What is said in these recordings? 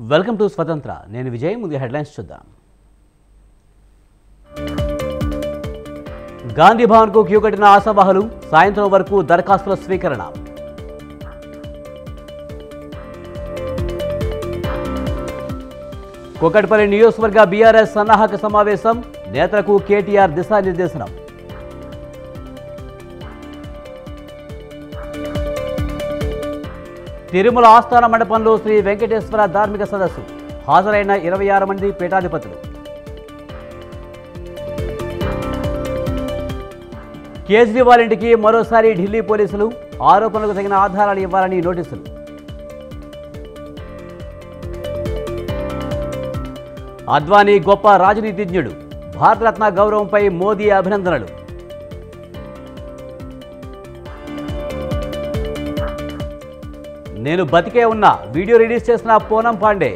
Welcome to స్వతంత్ర. నేను విజయ్. ముందు హెడ్లైన్స్ చూద్దాం. గాంధీ భవన్కు క్యూ కట్టిన ఆశావాహులు, సాయంత్రం వరకు దరఖాస్తుల స్వీకరణ. కూకట్పల్లి నియోజకవర్గ బీఆర్ఎస్ సన్నాహక సమావేశం, నేతలకు కేటీఆర్ దిశానిర్దేశనం. తిరుమల ఆస్థాన మండపంలో శ్రీ వెంకటేశ్వర ధార్మిక సదస్సు, హాజరైన 26 మంది పీఠాధిపతులు. కేజ్రీవాల్ ఇంటికి మరోసారి ఢిల్లీ పోలీసులు, ఆరోపణలకు తగిన ఆధారాలు ఇవ్వాలని నోటీసులు. అద్వానీ గొప్ప రాజనీతిజ్ఞుడు, భారతరత్న గౌరవంపై మోదీ అభినందనలు. నేను బతికే ఉన్నా వీడియో రిలీజ్ చేసిన పూనం పాండే.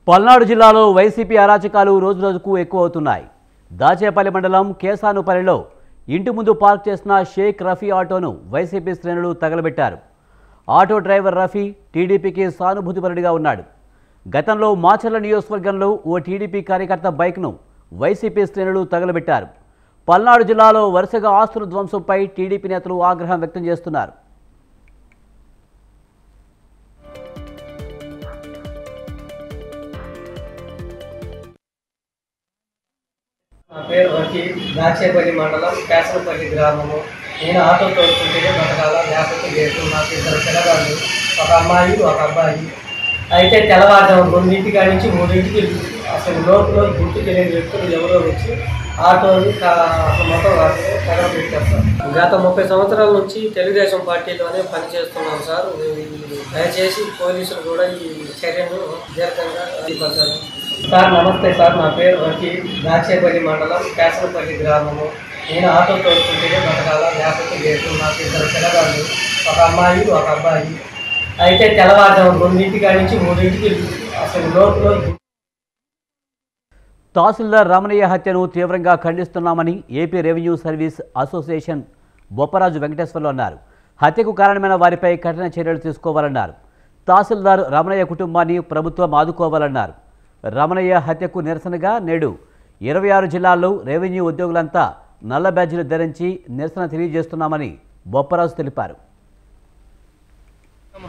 పల్నాడు జిల్లాలో వైసీపీ అరాచకాలు రోజురోజుకు ఎక్కువ అవుతున్నాయి. దాచేపల్లి మండలం కేసానుపల్లిలో ఇంటి ముందు పార్క్ చేసిన షేక్ రఫీ ఆటోను వైసీపీ శ్రేణులు తగలబెట్టారు. ఆటో డ్రైవర్ రఫీ టీడీపీకి సానుభూతిపరుడిగా ఉన్నాడు. గతంలో మాచర్ల నియోజకవర్గంలో ఓ టీడీపీ కార్యకర్త బైక్ను వైసీపీ శ్రేణులు తగలబెట్టారు. పల్నాడు జిల్లాలో వరుసగా ఆస్తుల ధ్వంసంపై టీడీపీ నేతలు ఆగ్రహం వ్యక్తం చేస్తున్నారు. నా పేరు రఫీక్, దాచేపల్లి మండలం కేసనపల్లి గ్రామము. నేను ఆటో తోడుకుంటే బతకాల లేకపోతే లేదు. నాకు 2 పిల్లగాళ్ళు, ఒక అమ్మాయి ఒక అబ్బాయి. అయితే తెల్లవారుజాము 2 కాడి నుంచి 3కి అసలు లోపల గుర్తు తెలియని వ్యక్తులు ఎవరో వచ్చి ఆటోని అసలు మొత్తం తగలబెట్టారు. గత 30 సంవత్సరాల నుంచి తెలుగుదేశం పార్టీలోనే పనిచేస్తున్నాం సార్. దయచేసి పోలీసులు కూడా ఈ చర్యను దీర్ఘంగా అధిపరచారు. సార్ నమస్తే సార్, నా పేరు రఫీక్, దాచేపల్లి మండలం కేసనపల్లి గ్రామము. నేను ఆటో తోడుకుంటే బతకాల లేకపోతే లేదు. నాకు 2 పిల్లగాళ్ళు, ఒక అమ్మాయి ఒక అబ్బాయి. అయితే తెల్లవారుజాము 2 కాడి నుంచి 3కి అసలు లోపల. తహసీల్దార్ రమణయ్య హత్యను తీవ్రంగా ఖండిస్తున్నామని AP revenue service association Bopparaju Venkateswarlu అన్నారు. హత్యకు కారణమైన వారిపై కఠిన చర్యలు తీసుకోవాలన్నారు. తహసీల్దార్ రమణయ్య కుటుంబాన్ని ప్రభుత్వం ఆదుకోవాలన్నారు. రమణయ్య హత్యకు నిరసనగా నేడు 26 జిల్లాల్లో రెవెన్యూ ఉద్యోగులంతా నల్ల బ్యాడ్జీలు ధరించి నిరసన తెలియజేస్తున్నామని బొప్పరాజు తెలిపారు.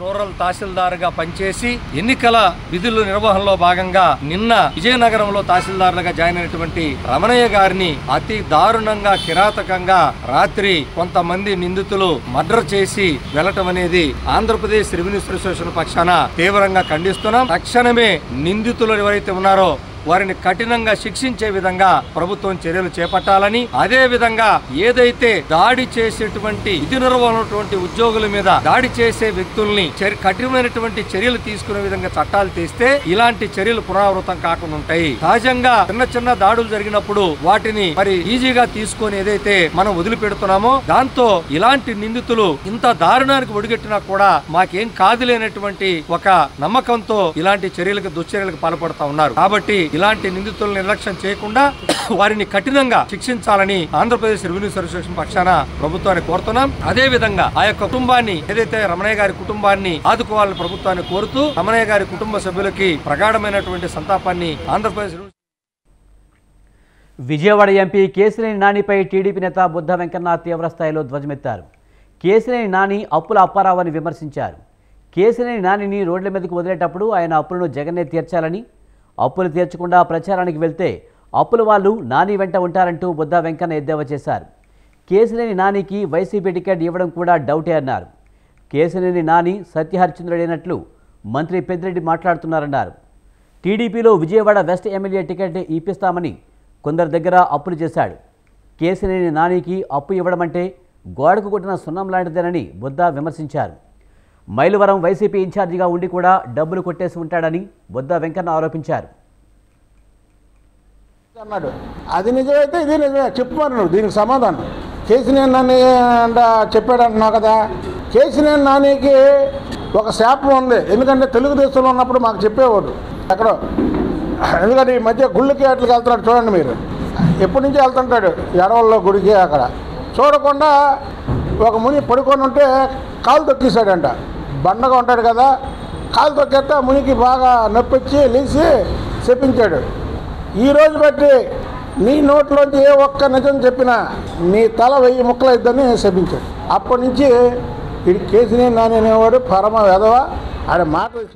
రూరల్ తహసీల్దార్గా పనిచేసి ఎన్నికల విధుల నిర్వహణలో భాగంగా నిన్న విజయనగరంలో తహసీల్దార్లుగా జాయిన్ అయినటువంటి రమణయ్య గారిని అతి దారుణంగా కిరాతకంగా రాత్రి కొంతమంది నిందితులు మర్డర్ చేసి వెళ్లటం అనేది ఆంధ్రప్రదేశ్ రెవెన్యూ అసోసియేషన్ పక్షాన తీవ్రంగా ఖండిస్తున్నాం. తక్షణమే నిందితులు ఎవరైతే ఉన్నారో వారిని కఠినంగా శిక్షించే విధంగా ప్రభుత్వం చర్యలు చేపట్టాలని, అదే విధంగా ఏదైతే దాడి చేసేటువంటి విధి నిర్వహణటువంటి ఉద్యోగుల మీద దాడి చేసే వ్యక్తుల్ని కఠినమైనటువంటి చర్యలు తీసుకునే విధంగా చట్టాలు తీస్తే ఇలాంటి చర్యలు పునరావృతం కాకుండా ఉంటాయి. సహజంగా చిన్న దాడులు జరిగినప్పుడు వాటిని మరి ఈజీగా తీసుకొని ఏదైతే మనం వదిలిపెడుతున్నామో దాంతో ఇలాంటి నిందితులు ఇంత దారుణానికి ఒడిగట్టినా కూడా మాకేం కాదులేనటువంటి ఒక నమ్మకంతో ఇలాంటి చర్యలకు దుశ్చర్యలకు పాల్పడుతూ ఉన్నారు. కాబట్టి ఇలాంటి నిందితులను నిర్లక్ష్యం చేయకుండా వారిని కఠినంగా శిక్షించాలని ఆంధ్రప్రదేశ్ రెవెన్యూ అసోసియేషన్ పక్షాన ప్రభుత్వాన్ని కోరుతున్నాం. అదే విధంగా ఆ యొక్క కుటుంబాన్ని ఏదైతే రమణయ్య గారి కుటుంబాన్ని ఆదుకోవాలని ప్రభుత్వాన్ని కోరుతూ రమణయ్య గారి కుటుంబ సభ్యులకి ప్రగాఢమైనటువంటి సంతాపాన్ని ఆంధ్రప్రదేశ్. విజయవాడ ఎంపీ కేశినేని నానిపై టీడీపీ నేత బుద్ధ వెంకన్న తీవ్రస్థాయిలో ధ్వజమెత్తారు. కేశినేని నాని అప్పుల అప్పారావని విమర్శించారు. కేశినేని నానిని రోడ్ల మీదకు వదిలేటప్పుడు ఆయన అప్పులను జగన్నే తీర్చాలని, అప్పులు తీర్చకుండా ప్రచారానికి వెళ్తే అప్పుల వాళ్ళు నాని వెంట ఉంటారంటూ బుద్ధ వెంకన్న ఎద్దేవా చేశారు. కేశినేని నానికి వైసీపీ టికెట్ ఇవ్వడం కూడా డౌటే అన్నారు. కేశినేని నాని సత్యహరిచంద్రుడైనట్లు మంత్రి పెద్దిరెడ్డి మాట్లాడుతున్నారన్నారు. టీడీపీలో విజయవాడ వెస్ట్ ఎమ్మెల్యే టికెట్ ఇప్పిస్తామని కొందరి దగ్గర అప్పులు చేశాడు. కేసినేని నానికి అప్పు ఇవ్వడమంటే గోడకు కొట్టిన సున్నం లాంటిదేనని బుద్ధ విమర్శించారు. మైలవరం వైసీపీ ఇన్ఛార్జిగా ఉండి కూడా డబ్బులు కొట్టేసి ఉంటాడని బుద్ధ వెంకన్న ఆరోపించారు. అన్నాడు అది నిజమైతే ఇది నిజమే చెప్పమని నువ్వు దీనికి సమాధానం. కేసినేని నాని అంట చెప్పాడు అంటున్నావు కదా. కేసినేని నానికి ఒక శాపం ఉంది. ఎందుకంటే తెలుగుదేశంలో ఉన్నప్పుడు మాకు చెప్పేవాడు ఎక్కడో. ఎందుకంటే ఈ మధ్య గుళ్ళకి అట్లకి వెళ్తున్నాడు చూడండి మీరు. ఎప్పటి నుంచి వెళ్తుంటాడు ఎడవల్లో గుడికి. అక్కడ చూడకుండా ఒక ముని పడుకొని ఉంటే కాలు తొక్కేశాడంట. బండగా ఉంటాడు కదా, కాలు తొక్కేస్తే మునికి బాగా నొప్పి వచ్చి లేచి చెప్పించాడు. ఈరోజు బట్టి నీ నోట్లోంచి ఏ ఒక్క నిజం చెప్పినా నీ తల 1000 ముక్కలు అయిద్దని శపించాడు. అప్పటి నుంచి ఇది కేసినేని నాని అనేవాడు పరమ వెధవ. ఆడ మాటలు.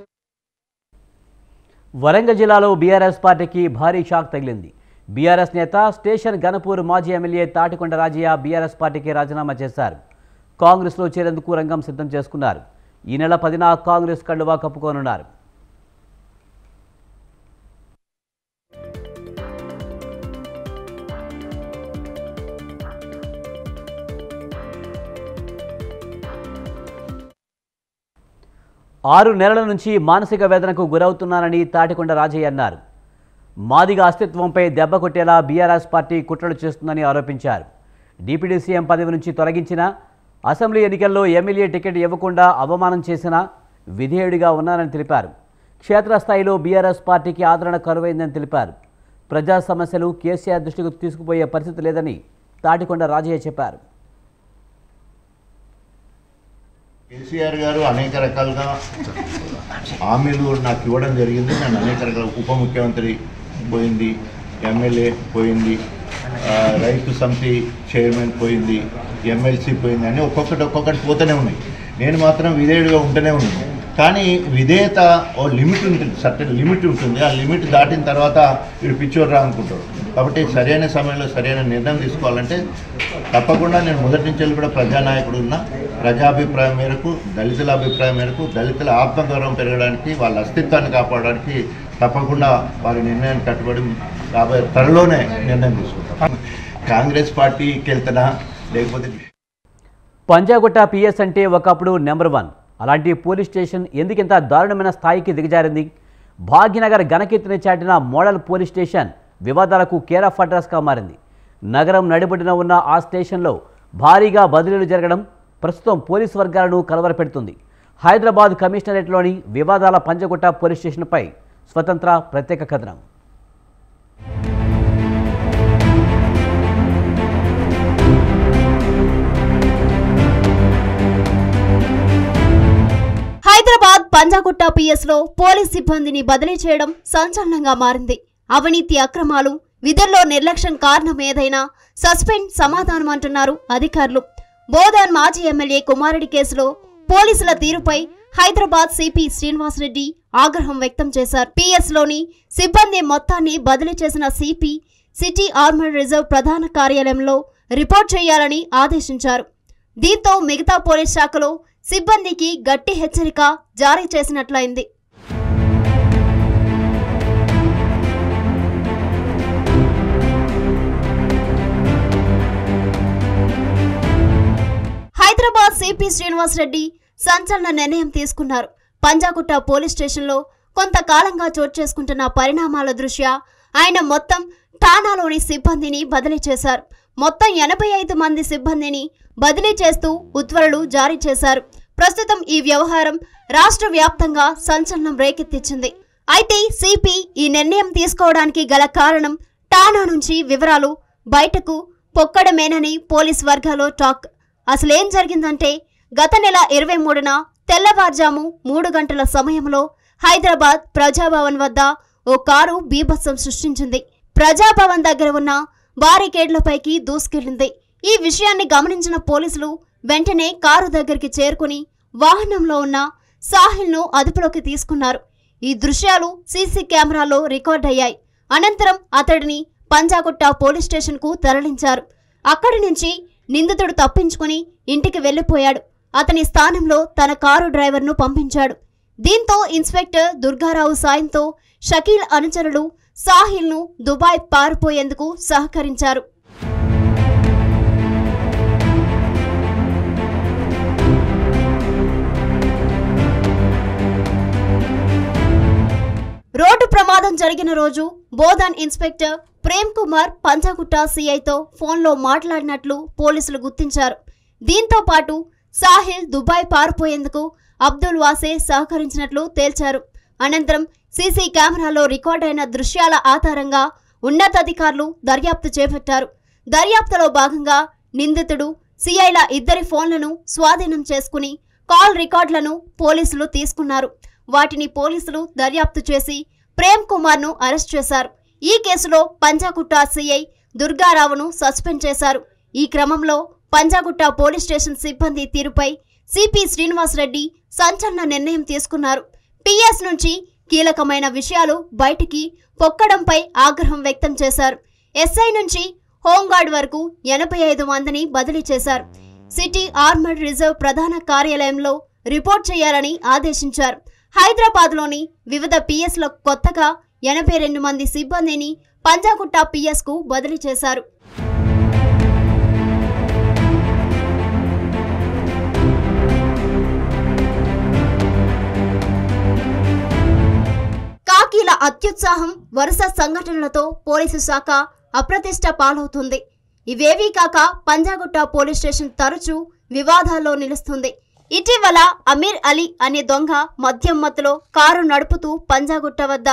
వరంగల్ జిల్లాలో బీఆర్ఎస్ పార్టీకి భారీ షాక్ తగిలింది. బీఆర్ఎస్ నేత స్టేషన్ గణపూర్ మాజీ ఎమ్మెల్యే తాటికొండ రాజయ్య బీఆర్ఎస్ పార్టీకి రాజీనామా చేశారు. కాంగ్రెస్లో చేరేందుకు రంగం సిద్ధం చేసుకున్నారు. ఈ నెల 10న కాంగ్రెస్ కండువా కప్పుకోనున్నారు. ఆరు నెలల నుంచి మానసిక వేదనకు గురవుతున్నానని తాటికొండ రాజయ్య అన్నారు. మాదిగ అస్తిత్వంపై దెబ్బ కొట్టేలా బీఆర్ఎస్ పార్టీ కుట్రలు చేస్తుందని ఆరోపించారు. డిప్యూటీ సీఎం పదవి నుంచి తొలగించిన, అసెంబ్లీ ఎన్నికల్లో ఎమ్మెల్యే టికెట్ ఇవ్వకుండా అవమానం చేసిన విధేయుడిగా ఉన్నానని తెలిపారు. క్షేత్రస్థాయిలో బీఆర్ఎస్ పార్టీకి ఆదరణ కరువైందని తెలిపారు. ప్రజా సమస్యలు కేసీఆర్ దృష్టికి తీసుకుపోయే పరిస్థితి లేదని తాటికొండ రాజయ్య చెప్పారు. కేసీఆర్ గారు అనేక రకాలుగా హామీలు నాకు ఇవ్వడం జరిగింది. నేను అనేక రకాల ఉప ముఖ్యమంత్రి పోయింది, ఎమ్మెల్యే పోయింది, రైతు సమితి చైర్మన్ పోయింది, ఎమ్మెల్సీ పోయింది అని ఒక్కొక్కటి పోతూనే ఉన్నాయి. నేను మాత్రం విధేయుడిగా ఉంటూనే ఉన్నాను. కానీ విధేయత ఓ లిమిట్ ఉంటుంది, సర్టెన్ లిమిట్ ఉంటుంది. ఆ లిమిట్ దాటిన తర్వాత వీడు పిచ్చోర్రా అనుకుంటాడు. కాబట్టి సరైన సమయంలో సరైన నిర్ణయం తీసుకోవాలంటే తప్పకుండా నేను మొదటి నుంచి కూడా ప్రజానాయకుడు ఉన్నా. ప్రజాభిప్రాయం మేరకు, దళితుల అభిప్రాయం మేరకు, దళితుల ఆత్మగౌరవం పెరగడానికి, వాళ్ళ అస్తిత్వాన్ని కాపాడడానికి తప్పకుండా వారి నిర్ణయాన్ని కట్టుబడి రాబోయే త్వరలోనే నిర్ణయం తీసుకుంటాం. కాంగ్రెస్ పార్టీకి వెళ్తున్నా లేకపోతే పంజాగుట్ట పిఎస్ అంటే ఒకప్పుడు నెంబర్ 1. అలాంటి పోలీస్ స్టేషన్ ఎందుకింత దారుణమైన స్థాయికి దిగజారింది? భాగ్యనగర్ ఘనకీర్తిని చాటిన మోడల్ పోలీస్ స్టేషన్ వివాదాలకు కేర్ ఆఫ్ అడ్రస్గా మారింది. నగరం నడిబొడ్డున ఉన్న ఆ స్టేషన్లో భారీగా బదిలీలు జరగడం ప్రస్తుతం పోలీసు వర్గాలను కలవరపెడుతుంది. హైదరాబాద్ కమిషనరేట్లోని వివాదాల పంజాగుట్ట పోలీస్ స్టేషన్పై స్వతంత్ర ప్రత్యేక కథనం. హైదరాబాద్ పంజాగుట్ట పిఎస్లో పోలీస్ సిబ్బందిని బదిలీ చేయడం సంచలనంగా మారింది. అవినీతి, అక్రమాలు, విధుల్లో నిర్లక్ష్యం కారణం ఏదైనా సస్పెండ్ సమాధానం అంటున్నారు అధికారులు. బోధన్ మాజీ ఎమ్మెల్యే కుమారెడ్డి కేసులో పోలీసుల తీరుపై హైదరాబాద్ సిపి శ్రీనివాసరెడ్డి ఆగ్రహం వ్యక్తం చేశారు. పిఎస్లోని సిబ్బంది మొత్తాన్ని బదిలీ చేసిన సిపి సిటీ ఆర్మర్ రిజర్వ్ ప్రధాన కార్యాలయంలో రిపోర్ట్ చేయాలని ఆదేశించారు. దీంతో మిగతా పోలీస్ శాఖలో సిబ్బందికి గట్టి హెచ్చరిక జారీ చేసినట్లయింది. హైదరాబాద్ సిపి శ్రీనివాసరెడ్డి సంచలన నిర్ణయం తీసుకున్నారు. పంజాగుట్ట పోలీస్ స్టేషన్లో కొంతకాలంగా చోటు చేసుకుంటున్న పరిణామాల దృష్ట్యా ఆయన మొత్తం ఠాణాలోని సిబ్బందిని బదిలీ చేశారు. మొత్తం 85 మంది సిబ్బందిని బదిలీ చేస్తూ ఉత్తర్వులు జారీ చేశారు. ప్రస్తుతం ఈ వ్యవహారం రాష్ట్ర వ్యాప్తంగా సంచలనం రేకెత్తించింది. అయితే సిపి ఈ నిర్ణయం తీసుకోవడానికి గల కారణం ఠాణా నుంచి వివరాలు బయటకు పొక్కడమేనని పోలీస్ వర్గాల్లో టాక్. అసలేం జరిగిందంటే గత నెల 23న తెల్లవారుజాము 3 గంటల సమయంలో హైదరాబాద్ ప్రజాభవన్ వద్ద ఓ కారు బీభత్సం సృష్టించింది. ప్రజాభవన్ దగ్గర ఉన్న బారికేడ్లపైకి దూసుకెళ్లింది. ఈ విషయాన్ని గమనించిన పోలీసులు వెంటనే కారు దగ్గరికి చేరుకుని వాహనంలో ఉన్న సాహిల్ను అదుపులోకి తీసుకున్నారు. ఈ దృశ్యాలు సీసీ కెమెరాలో రికార్డ్ అయ్యాయి. అనంతరం అతడిని పంజాగుట్ట పోలీస్ స్టేషన్కు తరలించారు. అక్కడి నుంచి నిందితుడు తప్పించుకుని ఇంటికి వెళ్లిపోయాడు. అతని స్థానంలో తన కారు డ్రైవర్ను పంపించాడు. దీంతో ఇన్స్పెక్టర్ దుర్గారావు సాయంతో షకీల్ అనుచరులు సాహిల్ను దుబాయ్ పారిపోయేందుకు సహకరించారు. రోడ్డు ప్రమాదం జరిగిన రోజు బోధన్ ఇన్స్పెక్టర్ ప్రేమ్ కుమార్ పంజాగుట్ట సిఐతో ఫోన్లో మాట్లాడినట్లు పోలీసులు గుర్తించారు. దీంతో పాటు సాహిల్ దుబాయ్ పారిపోయేందుకు అబ్దుల్ వాసే సహకరించినట్లు తేల్చారు. అనంతరం సీసీ కెమెరాలో రికార్డైన దృశ్యాల ఆధారంగా ఉన్నతాధికారులు దర్యాప్తు చేపట్టారు. దర్యాప్తులో భాగంగా నిందితుడు సిఐల ఇద్దరి ఫోన్లను స్వాధీనం చేసుకుని కాల్ రికార్డులను పోలీసులు తీసుకున్నారు. వాటిని పోలీసులు దర్యాప్తు చేసి ప్రేమ్ కుమార్ను అరెస్ట్ చేశారు. ఈ కేసులో పంజాగుట్ట సిఐ దుర్గారావును సస్పెండ్ చేశారు. ఈ క్రమంలో పంజాగుట్ట పోలీస్ స్టేషన్ సిబ్బంది తీరుపై సిపి శ్రీనివాసరెడ్డి సంచలన నిర్ణయం తీసుకున్నారు. పిఎస్ నుంచి కీలకమైన విషయాలు బయటికి పొక్కడంపై ఆగ్రహం వ్యక్తం చేశారు. ఎస్ఐ నుంచి హోంగార్డ్ వరకు 85 మందిని బదిలీ చేశారు. సిటీ ఆర్మర్డ్ రిజర్వ్ ప్రధాన కార్యాలయంలో రిపోర్ట్ చేయాలని ఆదేశించారు. హైదరాబాద్లోని వివిధ పిఎస్లకు కొత్తగా 82 మంది సిబ్బందిని పంజాగుట్ట పిఎస్కు బదిలీ చేశారు. కాకీల అత్యుత్సాహం వరుస సంఘటనలతో పోలీసు శాఖ అప్రతిష్ట పాలవుతుంది. ఇవేవీ కాక పంజాగుట్ట పోలీస్ స్టేషన్ తరచూ వివాదాల్లో నిలుస్తుంది. ఇటీవల అమీర్ అలీ అనే దొంగ మద్యం మత్తులో కారు నడుపుతూ పంజాగుట్ట వద్ద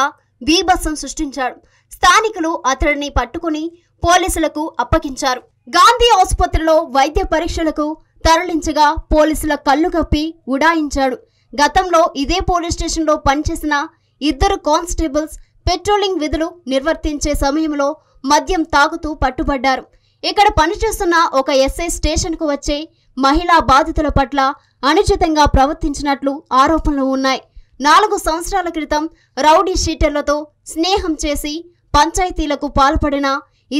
బీభత్సం సృష్టించాడు. స్థానికులు అతడిని పట్టుకుని పోలీసులకు అప్పగించారు. గాంధీ ఆసుపత్రిలో వైద్య పరీక్షలకు తరలించగా పోలీసుల కళ్ళు కప్పి ఉడాయించాడు. గతంలో ఇదే పోలీస్ స్టేషన్లో పనిచేసిన 2 కానిస్టేబుల్స్ పెట్రోలింగ్ విధులు నిర్వర్తించే సమయంలో మద్యం తాగుతూ పట్టుబడ్డారు. ఇక్కడ పనిచేస్తున్న ఒక ఎస్ఐ స్టేషన్కు వచ్చే మహిళా బాధితుల పట్ల అనుచితంగా ప్రవర్తించినట్లు ఆరోపణలు ఉన్నాయి. 4 సంవత్సరాల క్రితం రౌడీ షీటర్లతో స్నేహం చేసి పంచాయతీలకు పాల్పడిన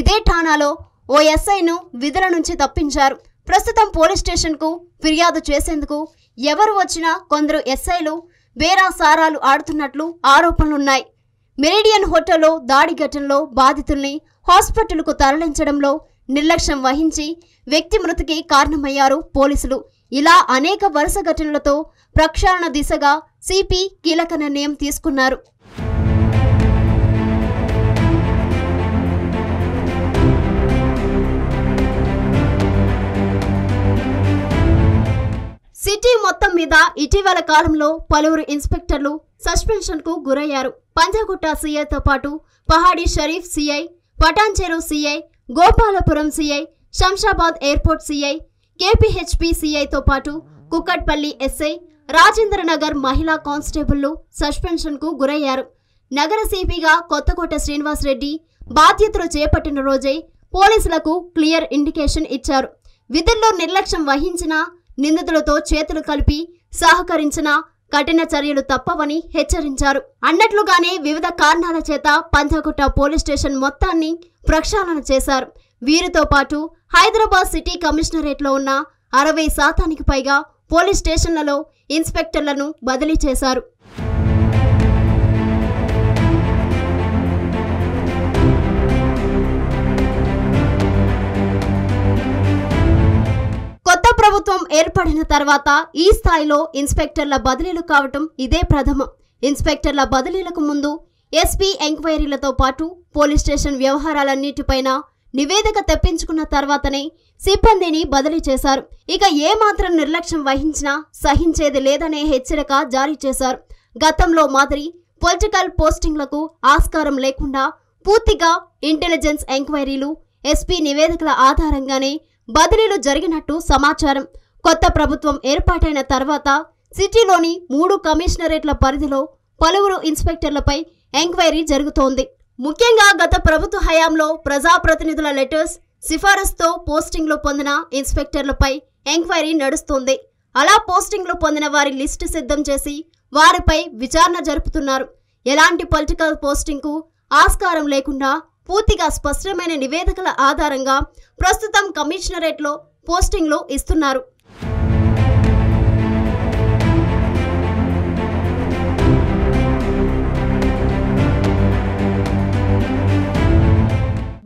ఇదే ఠాణాలో ఓ ఎస్ఐను విధుల నుంచి తప్పించారు. ప్రస్తుతం పోలీస్ స్టేషన్కు ఫిర్యాదు చేసేందుకు ఎవరు వచ్చినా కొందరు ఎస్ఐలు బేరాసారాలు ఆడుతున్నట్లు ఆరోపణలున్నాయి. మెరిడియన్ హోటల్లో దాడి ఘటనలో బాధితుల్ని హాస్పిటల్కు తరలించడంలో నిర్లక్ష్యం వహించి వ్యక్తి మృతికి కారణమయ్యారు పోలీసులు. ఇలా అనేక వరుస ఘటనలతో ప్రక్షాళన దిశగా సిపి కీలక నిర్ణయం తీసుకున్నారు. సిటీ మొత్తం మీద ఇటీవల కాలంలో పలువురు ఇన్స్పెక్టర్లు సస్పెన్షన్కు గురయ్యారు. పంజాగుట్ట సిఐతో పాటు Pahadi Shareef CI, Patancheru CI, Gopalapuram CI, Shamshabad airport CI, KPHB సిఐతో పాటు కుక్కట్పల్లి ఎస్ఐ, రాజేంద్రనగర్ మహిళా కానిస్టేబుళ్లు సస్పెన్షన్కు గురయ్యారు. నగర సిపిగా కొత్తకోట శ్రీనివాసరెడ్డి బాధ్యతలు చేపట్టిన రోజే పోలీసులకు క్లియర్ ఇండికేషన్ ఇచ్చారు. విధుల్లో నిర్లక్ష్యం వహించిన నిందితులతో చేతులు కలిపి సహకరించిన కఠిన చర్యలు తప్పవని హెచ్చరించారు. అన్నట్లుగానే వివిధ కారణాల చేత పంజాగుట్ట పోలీస్ స్టేషన్ మొత్తాన్ని ప్రక్షాళన చేశారు. వీరితో పాటు హైదరాబాద్ సిటీ కమిషనరేట్లో ఉన్న 60% పైగా పోలీస్ స్టేషన్లలో ఇన్స్పెక్టర్లను బదిలీ చేశారు. కొత్త ప్రభుత్వం ఏర్పడిన తర్వాత ఈ స్థాయిలో ఇన్స్పెక్టర్ల బదిలీలు కావటం ఇదే ప్రథమం. ఇన్స్పెక్టర్ల బదిలీలకు ముందు ఎస్పీ ఎంక్వైరీలతో పాటు పోలీస్ స్టేషన్ వ్యవహారాలన్నిటిపైన నివేదిక తెప్పించుకున్న తర్వాతనే సిబ్బందిని బదిలీ చేశారు. ఇక ఏమాత్రం నిర్లక్ష్యం వహించినా సహించేది లేదనే హెచ్చరిక జారీ చేశారు. గతంలో మాదిరి పొలిటికల్ పోస్టింగ్లకు ఆస్కారం లేకుండా పూర్తిగా ఇంటెలిజెన్స్ ఎంక్వైరీలు, ఎస్పీ నివేదికల ఆధారంగానే బదిలీలు జరిగినట్టు సమాచారం. కొత్త ప్రభుత్వం ఏర్పాటైన తర్వాత సిటీలోని 3 కమిషనరేట్ల పరిధిలో పలువురు ఇన్స్పెక్టర్లపై ఎంక్వైరీ జరుగుతోంది. ముఖ్యంగా గత ప్రభుత్వ హయాంలో ప్రజాప్రతినిధుల లెటర్స్, సిఫారసుతో పోస్టింగ్లు పొందిన ఇన్స్పెక్టర్లపై ఎంక్వైరీ నడుస్తోంది. అలా పోస్టింగ్లు పొందిన వారి లిస్టు సిద్ధం చేసి వారిపై విచారణ జరుపుతున్నారు. ఎలాంటి పొలిటికల్ పోస్టింగ్కు ఆస్కారం లేకుండా పూర్తిగా స్పష్టమైన నివేదికల ఆధారంగా ప్రస్తుతం కమిషనరేట్లో పోస్టింగ్లు ఇస్తున్నారు.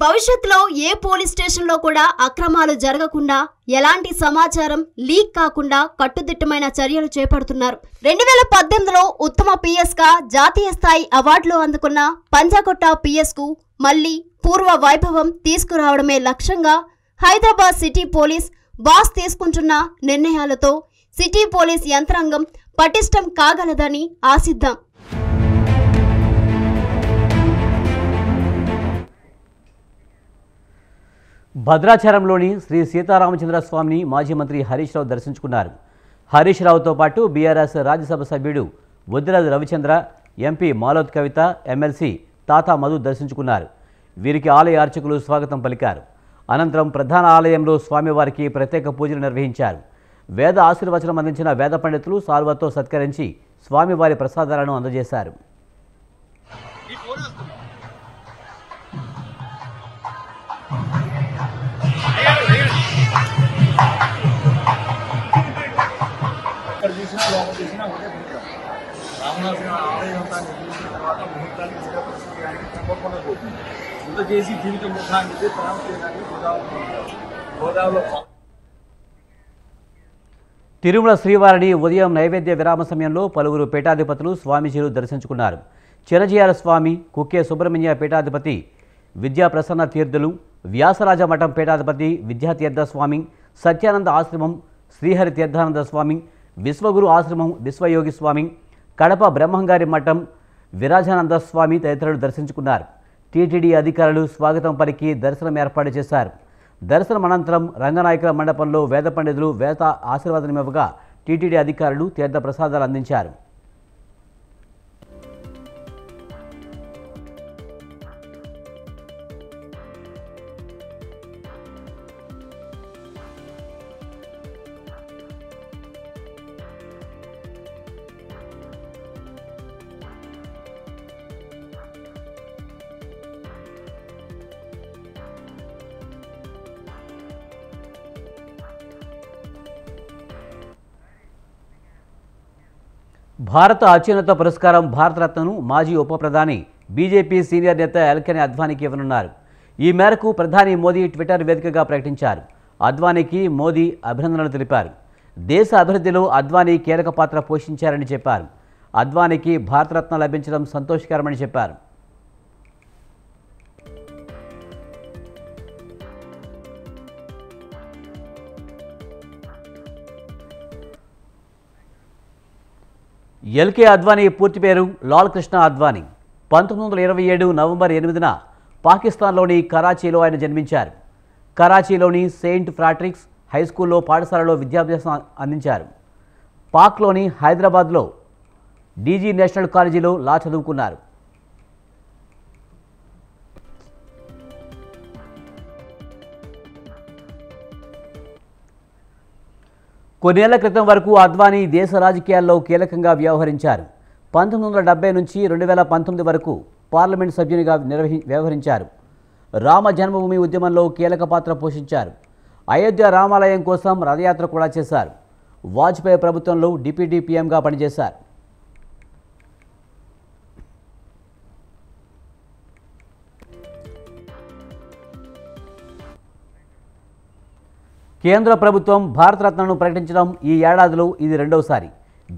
భవిష్యత్తులో ఏ పోలీస్ స్టేషన్లో కూడా అక్రమాలు జరగకుండా ఎలాంటి సమాచారం లీక్ కాకుండా కట్టుదిట్టమైన చర్యలు చేపడుతున్నారు. 2018లో ఉత్తమ పిఎస్ గా జాతీయ స్థాయి అవార్డులు అందుకున్న పంజాగుట్ట పిఎస్ కు మళ్లీ పూర్వ వైభవం తీసుకురావడమే లక్ష్యంగా హైదరాబాద్ సిటీ పోలీస్ బాస్ తీసుకుంటున్న నిర్ణయాలతో సిటీ పోలీస్ యంత్రాంగం పటిష్టం కాగలదని ఆశిద్దాం. భద్రాచలంలోని శ్రీ సీతారామచంద్ర స్వామిని మాజీ మంత్రి హరీష్ రావు దర్శించుకున్నారు. హరీష్ రావుతో పాటు బీఆర్ఎస్ రాజ్యసభ సభ్యుడు వద్దిరాజు రవిచంద్ర, ఎంపీ మాలోత్ కవిత, ఎమ్మెల్సీ తాతా మధు దర్శించుకున్నారు. వీరికి ఆలయ అర్చకులు స్వాగతం పలికారు. అనంతరం ప్రధాన ఆలయంలో స్వామివారికి ప్రత్యేక పూజలు నిర్వహించారు. వేద ఆశీర్వచనం అందించిన వేద పండితులు సాల్వతో సత్కరించి స్వామివారి ప్రసాదాలను అందజేశారు. తిరుమల శ్రీవారిని ఉదయం నైవేద్య విరామ సమయంలో పలువురు పీఠాధిపతులు స్వామీజీలు దర్శించుకున్నారు. చిరజీయాల స్వామి, కుక్కే సుబ్రహ్మణ్య పీఠాధిపతి విద్యాప్రసన్న తీర్థులు, వ్యాసరాజ మఠం పీఠాధిపతి విద్యాతీర్థ స్వామి, సత్యానంద ఆశ్రమం శ్రీహరి తీర్థానంద స్వామి, విశ్వగురు ఆశ్రమం విశ్వయోగి స్వామి, కడప బ్రహ్మంగారి మఠం విరాజానంద స్వామి తదితరులు దర్శించుకున్నారు. టీటీడీ అధికారులు స్వాగతం పలికి దర్శనం ఏర్పాటు చేశారు. దర్శనం అనంతరం రంగనాయకుల మండపంలో వేద పండితులు వేద ఆశీర్వాదమివ్వగా టీటీడీ అధికారులు తీర్థ ప్రసాదాలు అందించారు. భారత అత్యున్నత పురస్కారం భారతరత్నను మాజీ ఉప ప్రధాని బీజేపీ సీనియర్ నేత ఎల్కెని అద్వానీకి ఇవ్వనున్నారు. ఈ మేరకు ప్రధాని మోదీ ట్విట్టర్ వేదికగా ప్రకటించారు. అద్వానీకి మోదీ అభినందనలు తెలిపారు. దేశ అభివృద్ధిలో అద్వానీ కీలక పాత్ర పోషించారని చెప్పారు. అద్వానీకి భారతరత్న లభించడం సంతోషకరమని చెప్పారు. ఎల్కే అద్వానీ పూర్తి పేరు లాల్ కృష్ణ అద్వానీ. 1927 నవంబర్ 8న పాకిస్తాన్లోని కరాచీలో ఆయన జన్మించారు. కరాచీలోని సెయింట్ ఫ్రాట్రిక్స్ హైస్కూల్లో పాఠశాలలో విద్యాభ్యాసం అందించారు. పాక్లోని హైదరాబాద్లో డీజీ నేషనల్ కాలేజీలో లా చదువుకున్నారు. కొన్నేళ్ల క్రితం వరకు అద్వానీ దేశ రాజకీయాల్లో కీలకంగా వ్యవహరించారు. 1970 నుంచి 2019 వరకు పార్లమెంట్ సభ్యునిగా వ్యవహరించారు. రామ జన్మభూమి ఉద్యమంలో కీలక పాత్ర పోషించారు. అయోధ్య రామాలయం కోసం రథయాత్ర కూడా చేశారు. వాజ్పేయి ప్రభుత్వంలో డిప్యూటీ పీఎంగా పనిచేశారు. కేంద్ర ప్రభుత్వం భారతరత్నను ప్రకటించడం ఈ ఏడాదిలో ఇది రెండవసారి.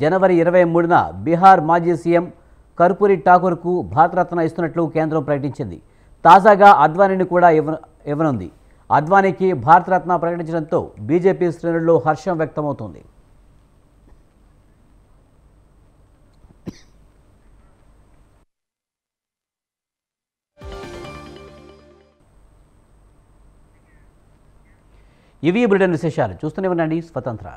జనవరి 23న బీహార్ మాజీ సీఎం కర్పూరి ఠాకూర్కు భారతరత్న ఇస్తున్నట్లు కేంద్రం ప్రకటించింది. తాజాగా అద్వానీని కూడా ఇవ్వనుంది. అద్వానీకి భారతరత్న ప్రకటించడంతో బీజేపీ శ్రేణుల్లో హర్షం వ్యక్తమవుతోంది. ఇవి బులెటిన్ విశేషాలు. చూస్తూనే ఉండండి స్వతంత్ర.